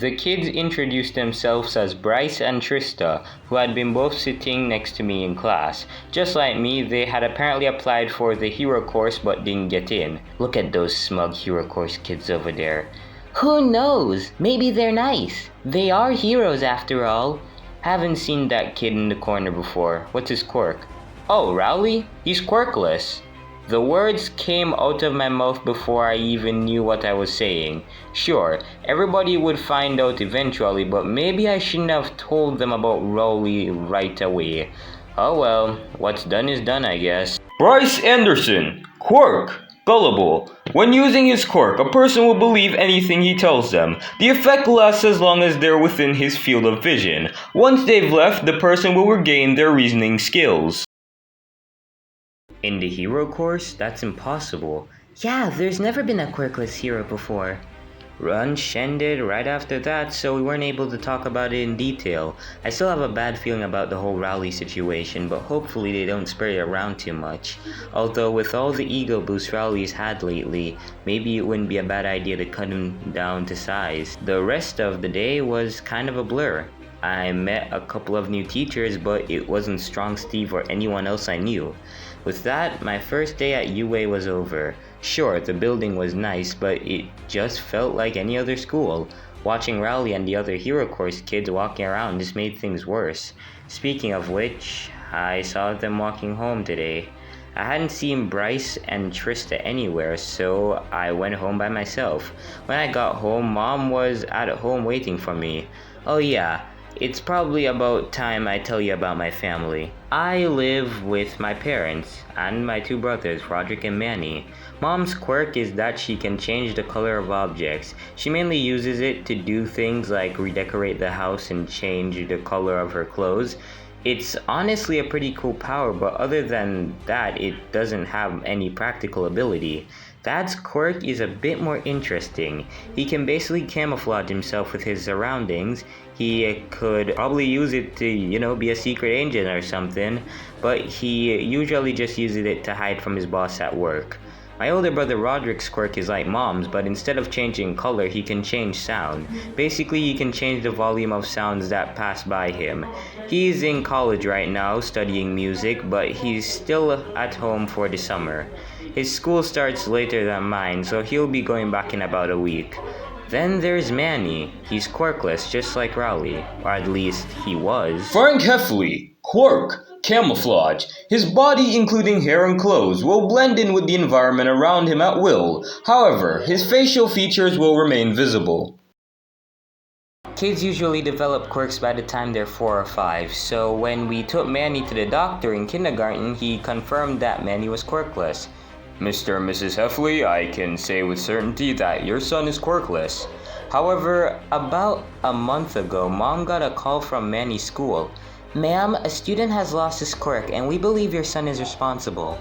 The kids introduced themselves as Bryce and Trista, who had been both sitting next to me in class. Just like me, they had apparently applied for the hero course but didn't get in. Look at those smug hero course kids over there. Who knows? Maybe they're nice. They are heroes after all. Haven't seen that kid in the corner before. What's his quirk? Oh, Rowley? He's quirkless. The words came out of my mouth before I even knew what I was saying. Sure, everybody would find out eventually, but maybe I shouldn't have told them about Rowley right away. Oh well, what's done is done, I guess. Bryce Anderson, Quirk, gullible. When using his quirk, a person will believe anything he tells them. The effect lasts as long as they're within his field of vision. Once they've left, the person will regain their reasoning skills. In the hero course, that's impossible. Yeah, there's never been a quirkless hero before. Lunch ended right after that, so we weren't able to talk about it in detail. I still have a bad feeling about the whole Rowley situation, but hopefully they don't spread it around too much. Although with all the ego boosts Rowley's had lately, maybe it wouldn't be a bad idea to cut him down to size. The rest of the day was kind of a blur. I met a couple of new teachers, but it wasn't Strong Steve or anyone else I knew. With that, my first day at UA was over. Sure, the building was nice, but it just felt like any other school. Watching Rowley and the other hero course kids walking around just made things worse. Speaking of which, I saw them walking home today. I hadn't seen Bryce and Trista anywhere, so I went home by myself. When I got home, Mom was at home waiting for me. Oh yeah, it's probably about time I tell you about my family. I live with my parents and my two brothers, Roderick and Manny. Mom's quirk is that she can change the color of objects. She mainly uses it to do things like redecorate the house and change the color of her clothes. It's honestly a pretty cool power, but other than that, it doesn't have any practical ability. Dad's quirk is a bit more interesting. He can basically camouflage himself with his surroundings. He could probably use it to, be a secret agent or something, but he usually just uses it to hide from his boss at work. My older brother Roderick's quirk is like Mom's, but instead of changing color, he can change sound. Basically, he can change the volume of sounds that pass by him. He's in college right now, studying music, but he's still at home for the summer. His school starts later than mine, so he'll be going back in about a week. Then there's Manny. He's quirkless, just like Rowley, or at least he was. Frank Heffley, Quirk, camouflage. His body, including hair and clothes, will blend in with the environment around him at will. However, his facial features will remain visible. Kids usually develop quirks by the time they're 4 or 5, so when we took Manny to the doctor in kindergarten, he confirmed that Manny was quirkless. Mr. and Mrs. Heffley, I can say with certainty that your son is quirkless. However, about a month ago, Mom got a call from Manny's school. Ma'am, a student has lost his quirk and we believe your son is responsible.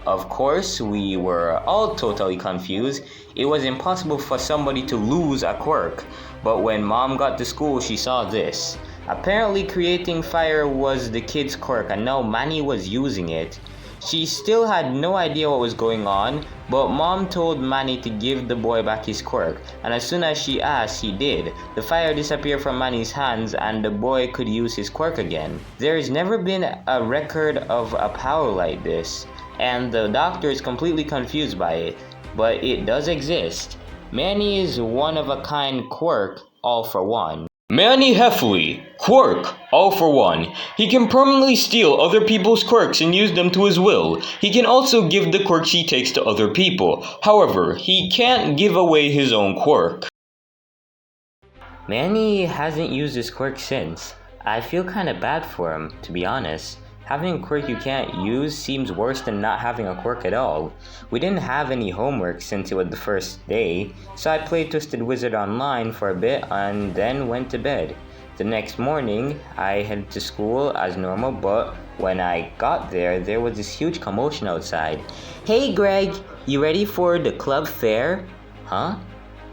Of course, we were all totally confused. It was impossible for somebody to lose a quirk. But when Mom got to school, she saw this. Apparently creating fire was the kid's quirk and now Manny was using it. She still had no idea what was going on, but Mom told Manny to give the boy back his quirk, and as soon as she asked, he did. The fire disappeared from Manny's hands and the boy could use his quirk again. There's never been a record of a power like this, and the doctor is completely confused by it, but it does exist. Manny is one of a kind quirk, all for one. Manny Heffley, Quirk, all for one. He can permanently steal other people's quirks and use them to his will. He can also give the quirks he takes to other people. However, he can't give away his own quirk. Manny hasn't used his quirk since. I feel kinda bad for him, to be honest. Having a quirk you can't use seems worse than not having a quirk at all. We didn't have any homework since it was the first day, so I played Twisted Wizard online for a bit and then went to bed. The next morning, I headed to school as normal, but when I got there was this huge commotion outside. Hey Greg, you ready for the club fair? Huh?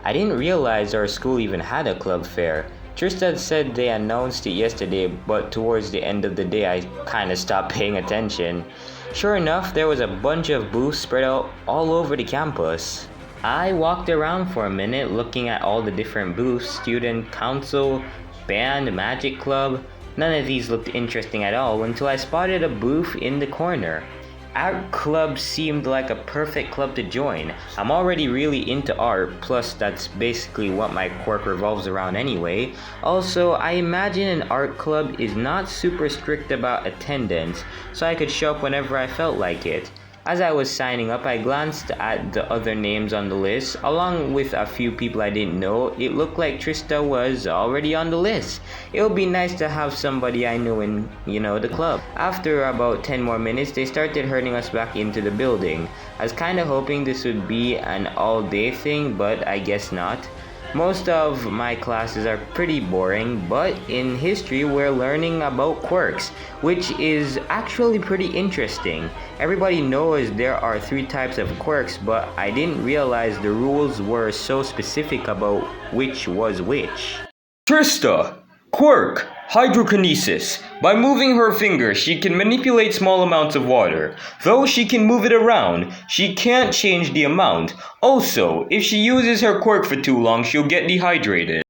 I didn't realize our school even had a club fair. Trista said they announced it yesterday, but towards the end of the day I kinda stopped paying attention. Sure enough, there was a bunch of booths spread out all over the campus. I walked around for a minute looking at all the different booths, student council, band, magic club. None of these looked interesting at all until I spotted a booth in the corner. Art club seemed like a perfect club to join. I'm already really into art, plus that's basically what my quirk revolves around anyway. Also, I imagine an art club is not super strict about attendance, so I could show up whenever I felt like it. As I was signing up, I glanced at the other names on the list. Along with a few people I didn't know, it looked like Trista was already on the list. It would be nice to have somebody I knew in, the club. After about 10 more minutes, they started herding us back into the building. I was kinda hoping this would be an all-day thing, but I guess not. Most of my classes are pretty boring, but in history we're learning about quirks, which is actually pretty interesting. Everybody knows there are 3 types of quirks, but I didn't realize the rules were so specific about which was which. Trista! Quirk! Hydrokinesis. By moving her finger, she can manipulate small amounts of water. Though she can move it around, she can't change the amount. Also, if she uses her quirk for too long, she'll get dehydrated.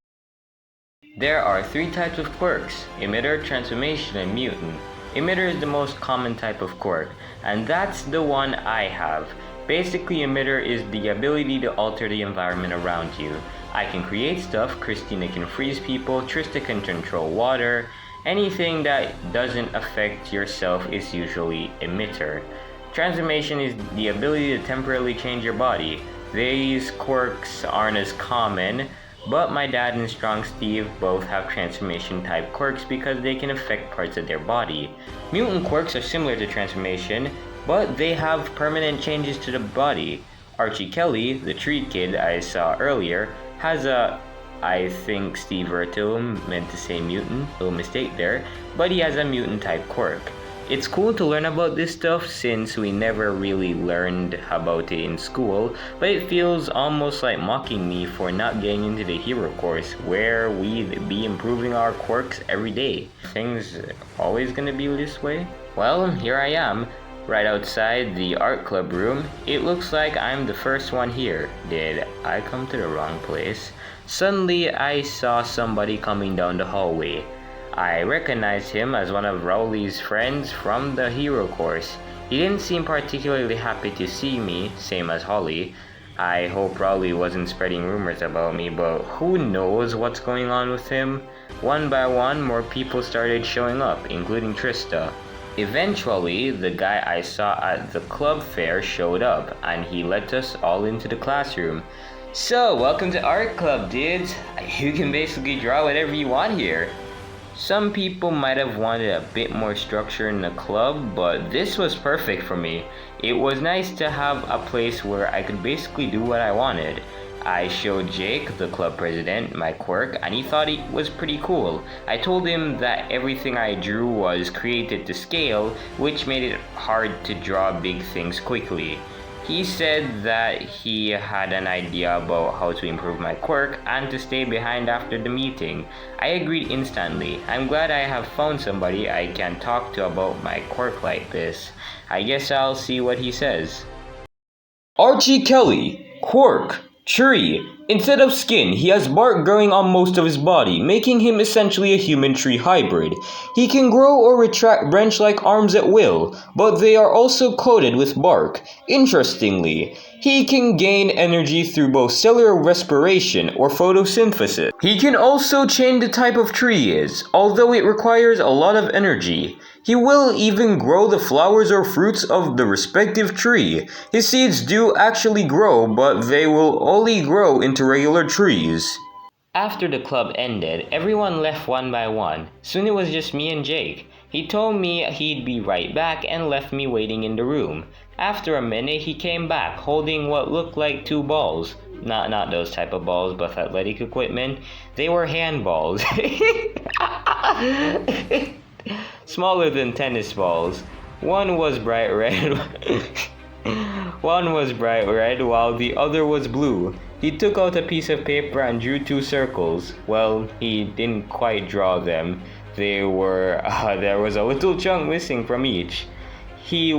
There are 3 types of quirks: emitter, transformation, and mutant. Emitter is the most common type of quirk, and that's the one I have. Basically, emitter is the ability to alter the environment around you. I can create stuff, Christina can freeze people, Trista can control water. Anything that doesn't affect yourself is usually emitter. Transformation is the ability to temporarily change your body. These quirks aren't as common, but my dad and Strong Steve both have transformation type quirks because they can affect parts of their body. Mutant quirks are similar to transformation, but they have permanent changes to the body. Archie Kelly, the treat kid I saw earlier, has I think Steverto meant to say mutant, little mistake there, but he has a mutant type quirk. It's cool to learn about this stuff since we never really learned about it in school, but it feels almost like mocking me for not getting into the hero course where we'd be improving our quirks every day. Things always gonna be this way? Well, here I am, right outside the art club room. It looks like I'm the first one here. Did I come to the wrong place? Suddenly, I saw somebody coming down the hallway. I recognized him as one of Rowley's friends from the hero course. He didn't seem particularly happy to see me, same as Holly. I hope Rowley wasn't spreading rumors about me, but who knows what's going on with him? One by one, more people started showing up, including Trista. Eventually, the guy I saw at the club fair showed up, and he let us all into the classroom. So, welcome to art club, dudes. You can basically draw whatever you want here. Some people might have wanted a bit more structure in the club, but this was perfect for me. It was nice to have a place where I could basically do what I wanted. I showed Jake, the club president, my quirk, and he thought it was pretty cool. I told him that everything I drew was created to scale, which made it hard to draw big things quickly. He said that he had an idea about how to improve my quirk and to stay behind after the meeting. I agreed instantly. I'm glad I have found somebody I can talk to about my quirk like this. I guess I'll see what he says. Archie Kelly, quirk, tree. Instead of skin, he has bark growing on most of his body, making him essentially a human-tree hybrid. He can grow or retract branch-like arms at will, but they are also coated with bark. Interestingly, he can gain energy through both cellular respiration or photosynthesis. He can also change the type of tree he is, although it requires a lot of energy. He will even grow the flowers or fruits of the respective tree. His seeds do actually grow, but they will only grow into regular trees. After the club ended, everyone left one by one. Soon it was just me and Jake. He told me he'd be right back and left me waiting in the room. After a minute, he came back holding what looked like 2 balls. Not those type of balls, but athletic equipment. They were handballs. Smaller than tennis balls. One was bright red. One was bright red while the other was blue. He took out a piece of paper and drew 2 circles. Well, he didn't quite draw them. There was a little chunk missing from each. He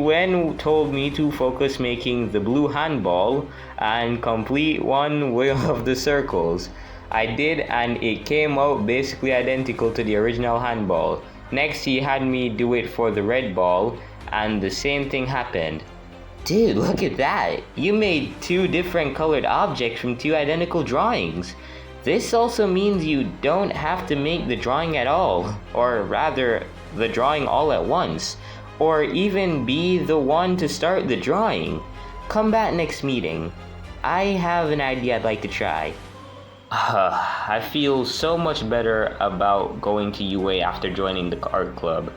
told me to focus making the blue handball and complete one way of the circles. I did, and it came out basically identical to the original handball. Next, he had me do it for the red ball, and the same thing happened. Dude, look at that! You made 2 different colored objects from 2 identical drawings. This also means you don't have to make the drawing at all, or rather, the drawing all at once, or even be the one to start the drawing. Come back next meeting. I have an idea I'd like to try. I feel so much better about going to UA after joining the art club.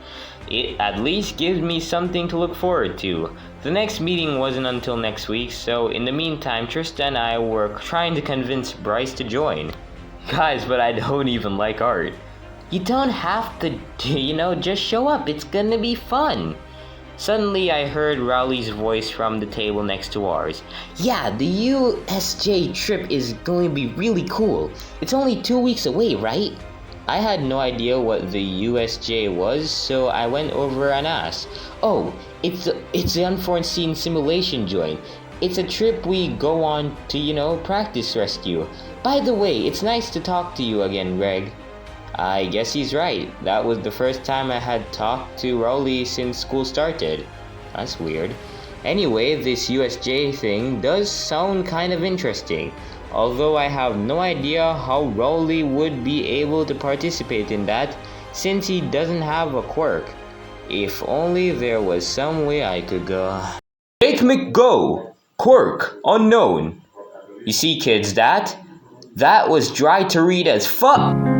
It at least gives me something to look forward to. The next meeting wasn't until next week, so in the meantime, Trista and I were trying to convince Bryce to join. Guys, but I don't even like art. You don't have to, just show up. It's gonna be fun. Suddenly, I heard Rowley's voice from the table next to ours. Yeah, the USJ trip is going to be really cool. It's only 2 weeks away, right? I had no idea what the USJ was, so I went over and asked. Oh, it's the unforeseen simulation joint. It's a trip we go on to, practice rescue. By the way, it's nice to talk to you again, Greg. I guess he's right. That was the first time I had talked to Rowley since school started. That's weird. Anyway, this USJ thing does sound kind of interesting, although I have no idea how Rowley would be able to participate in that since he doesn't have a quirk. If only there was some way I could go. Make McGo! Quirk, unknown. You see, kids, that was dry to read as fuck.